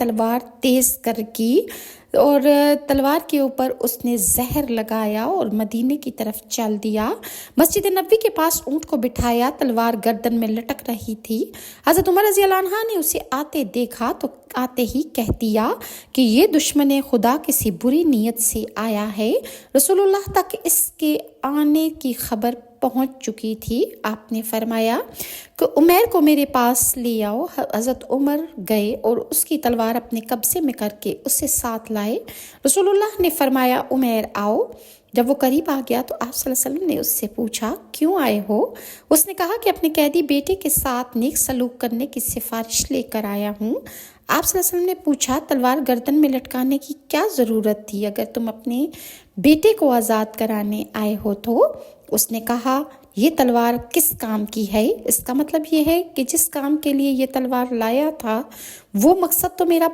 تلوار تیز کر کی اور تلوار کے اوپر اس نے زہر لگایا اور مدینے کی طرف چل دیا۔ مسجد نبوی کے پاس اونٹ کو بٹھایا، تلوار گردن میں لٹک رہی تھی۔ حضرت عمر رضی اللہ عنہ نے اسے آتے دیکھا تو آتے ہی کہہ دیا کہ یہ دشمن خدا کسی بری نیت سے آیا ہے۔ رسول اللہ تک اس کے آنے کی خبر پہنچ چکی تھی۔ آپ نے فرمایا کہ عمیر کو میرے پاس لے آؤ۔ حضرت عمر گئے اور اس کی تلوار اپنے قبضے میں کر کے اسے ساتھ لائے۔ رسول اللہ نے فرمایا عمیر آؤ۔ جب وہ قریب آ گیا تو آپ صلی اللہ علیہ وسلم نے اس سے پوچھا کیوں آئے ہو؟ اس نے کہا کہ اپنے قیدی بیٹے کے ساتھ نیک سلوک کرنے کی سفارش لے کر آیا ہوں۔ آپ صلی اللہ علیہ وسلم نے پوچھا تلوار گردن میں لٹکانے کی کیا ضرورت تھی اگر تم اپنے بیٹے کو آزاد کرانے آئے ہو تو؟ اس نے کہا یہ تلوار کس کام کی ہے؟ اس کا مطلب یہ ہے کہ جس کام کے لیے یہ تلوار لایا تھا وہ مقصد تو میرا